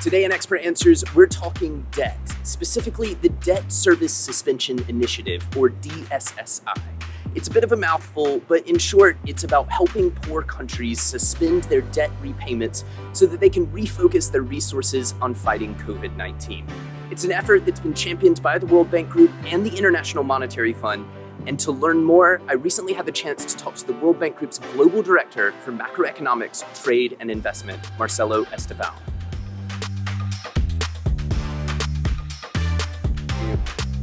Today in Expert Answers, we're talking debt, specifically the Debt Service Suspension Initiative, or DSSI. It's a bit of a mouthful, but in short, it's about helping poor countries suspend their debt repayments so that they can refocus their resources on fighting COVID-19. It's an effort that's been championed by the World Bank Group and the International Monetary Fund. And to learn more, I recently had the chance to talk to the World Bank Group's Global Director for Macroeconomics, Trade and Investment, Marcello Estevão.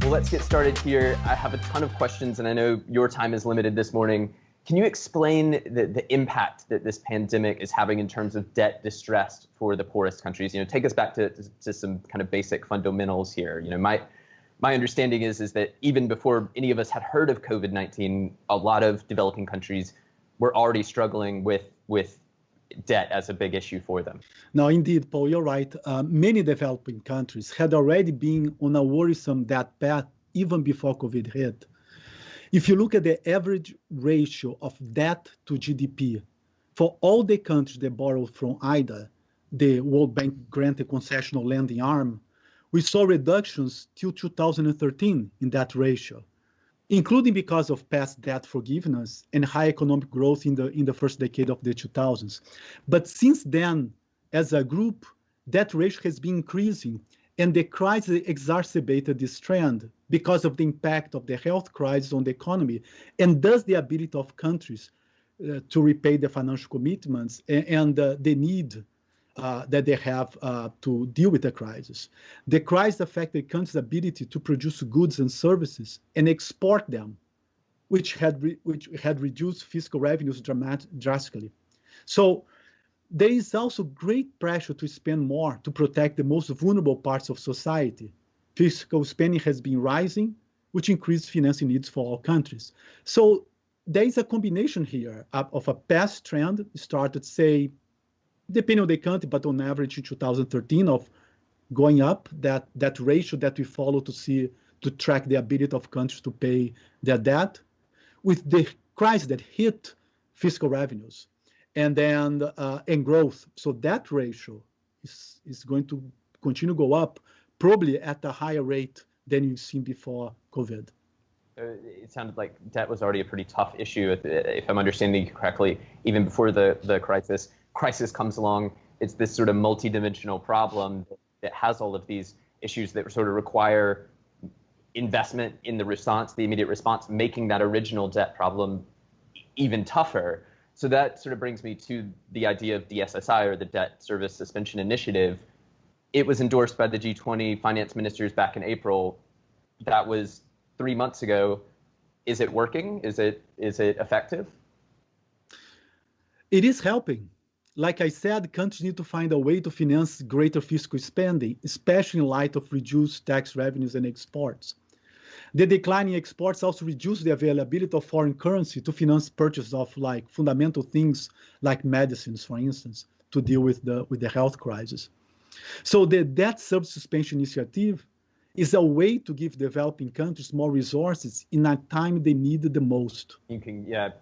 Well, let's get started here. I have a ton of questions, and I know your time is limited this morning. Can you explain the impact that this pandemic is having in terms of debt distress for the poorest countries? Take us back to some kind of basic fundamentals here. My understanding is that even before any of us had heard of COVID-19, a lot of developing countries were already struggling with debt as a big issue for them. No, indeed, Paul, you're right. Many developing countries had already been on a worrisome debt path even before COVID hit. If you look at the average ratio of debt to GDP for all the countries that borrowed from IDA, the World Bank granted concessional lending arm, we saw reductions till 2013 in that ratio, including because of past debt forgiveness and high economic growth in the first decade of the 2000s. But since then, as a group, that ratio has been increasing, and the crisis exacerbated this trend because of the impact of the health crisis on the economy, and thus the ability of countries to repay their financial commitments and the need that they have to deal with the crisis. The crisis affected countries' ability to produce goods and services and export them, which had reduced fiscal revenues drastically. So there is also great pressure to spend more to protect the most vulnerable parts of society. Fiscal spending has been rising, which increased financing needs for all countries. So there is a combination here of a past trend started, say, depending on the country, but on average in 2013 of going up, that ratio that we follow to track the ability of countries to pay their debt, with the crisis that hit fiscal revenues and then and growth. So that ratio is going to continue to go up, probably at a higher rate than you've seen before COVID. It sounded like debt was already a pretty tough issue, if I'm understanding you correctly, even before the crisis comes along. It's this sort of multidimensional problem that has all of these issues that sort of require investment in the immediate response, making that original debt problem even tougher. So that sort of brings me to the idea of DSSI, or the Debt Service Suspension Initiative. It was endorsed by the G20 finance ministers back in April. That was 3 months ago. Is it working? Is it effective? It is helping. Like I said, countries need to find a way to finance greater fiscal spending, especially in light of reduced tax revenues and exports. The decline in exports also reduced the availability of foreign currency to finance purchases of fundamental things like medicines, for instance, to deal with the health crisis. So the Debt Service Suspension Initiative is a way to give developing countries more resources in a time they need it the most.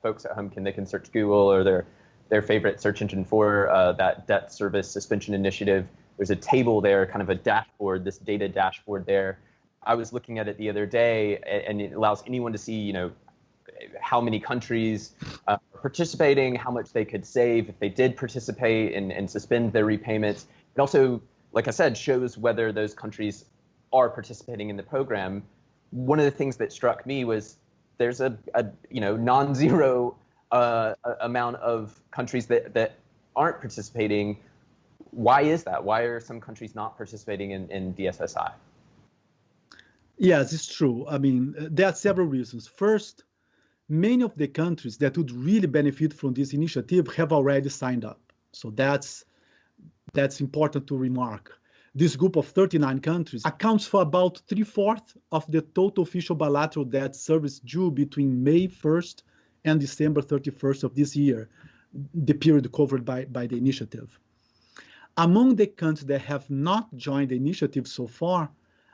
Folks at home they can search Google or their favorite search engine for that Debt Service Suspension Initiative. There's a table there, kind of a dashboard, this data dashboard there. I was looking at it the other day, and it allows anyone to see, how many countries are participating, how much they could save if they did participate and suspend their repayments. It also, like I said, shows whether those countries are participating in the program. One of the things that struck me was there's a non-zero amount of countries that aren't participating. Why is that? Why are some countries not participating in DSSI? Yes, it's true. I mean, there are several reasons. First, many of the countries that would really benefit from this initiative have already signed up. So that's important to remark. This group of 39 countries accounts for about 3/4 of the total official bilateral debt service due between May 1st and December 31st of this year, the period covered by the initiative. Among the countries that have not joined the initiative so far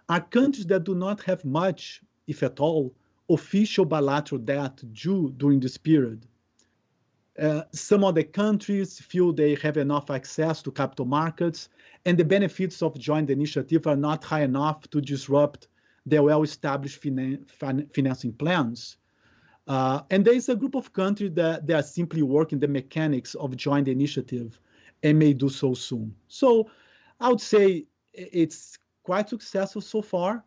are countries that do not have much, if at all, official bilateral debt due during this period. Some other countries feel they have enough access to capital markets, and the benefits of joint initiative are not high enough to disrupt their well-established financing plans. And there is a group of countries that they are simply working the mechanics of joint initiative and may do so soon. So I would say it's quite successful so far.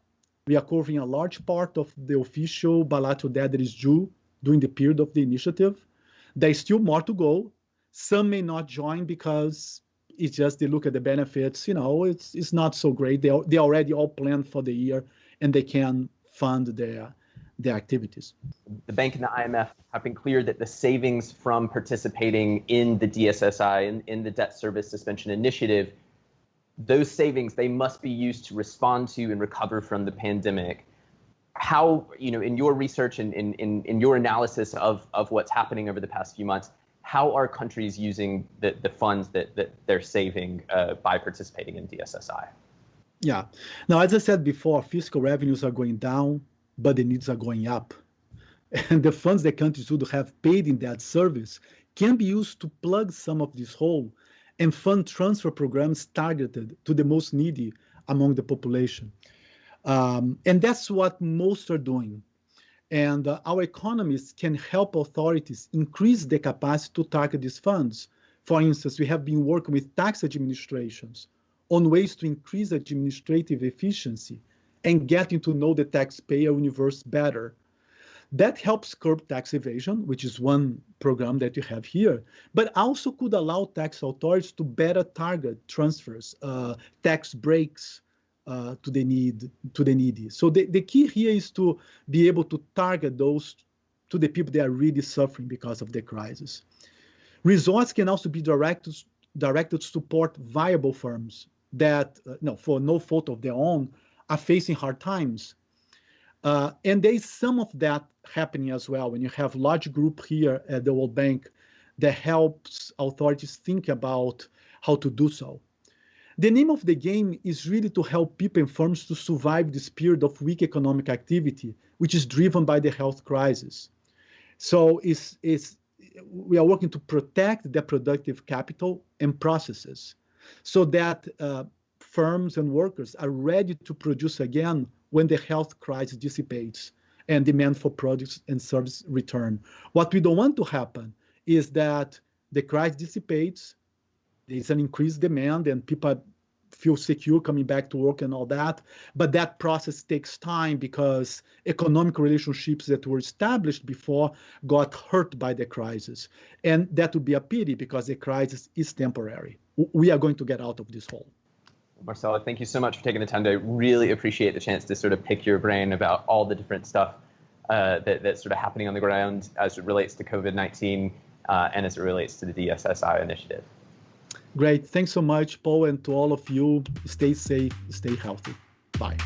We are covering a large part of the official bilateral debt that is due during the period of the initiative. There's still more to go. Some may not join because it's just they look at the benefits. It's not so great. They already all planned for the year and they can fund their activities. The bank and the IMF have been clear that the savings from participating in the DSSI and in the debt service suspension initiative, those savings, they must be used to respond to and recover from the pandemic. How, in your research and in your analysis of what's happening over the past few months, how are countries using the funds that they're saving by participating in DSSI? Yeah. Now, as I said before, fiscal revenues are going down, but the needs are going up. And the funds that countries would have paid in that service can be used to plug some of this hole and fund transfer programs targeted to the most needy among the population. And that's what most are doing. And our economists can help authorities increase the capacity to target these funds. For instance, we have been working with tax administrations on ways to increase administrative efficiency and getting to know the taxpayer universe better. That helps curb tax evasion, which is one program that you have here, but also could allow tax authorities to better target transfers, tax breaks to the needy. So the key here is to be able to target those to the people that are really suffering because of the crisis. Resources can also be directed to support viable firms that, for no fault of their own, are facing hard times. And there is some of that happening as well when you have large group here at the World Bank that helps authorities think about how to do so. The name of the game is really to help people and firms to survive this period of weak economic activity, which is driven by the health crisis. So we are working to protect the productive capital and processes so that firms and workers are ready to produce again when the health crisis dissipates and demand for products and services return. What we don't want to happen is that the crisis dissipates, there's an increased demand and people feel secure coming back to work and all that, but that process takes time because economic relationships that were established before got hurt by the crisis. And that would be a pity because the crisis is temporary. We are going to get out of this hole. Marcello, thank you so much for taking the time. I really appreciate the chance to sort of pick your brain about all the different stuff that's sort of happening on the ground as it relates to COVID-19 and as it relates to the DSSI initiative. Great. Thanks so much, Paul, and to all of you. Stay safe, stay healthy. Bye.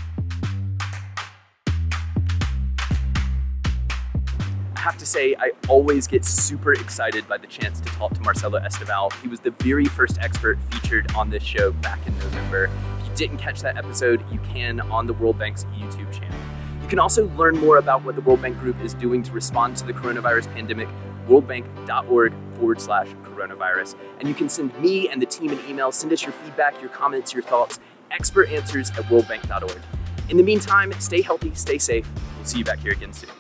I have to say, I always get super excited by the chance to talk to Marcello Estevão. He was the very first expert featured on this show back in November. If you didn't catch that episode, you can on the World Bank's YouTube channel. You can also learn more about what the World Bank Group is doing to respond to the coronavirus pandemic, worldbank.org/coronavirus. And you can send me and the team an email. Send us your feedback, your comments, your thoughts, expertanswers@worldbank.org. In the meantime, stay healthy, stay safe. We'll see you back here again soon.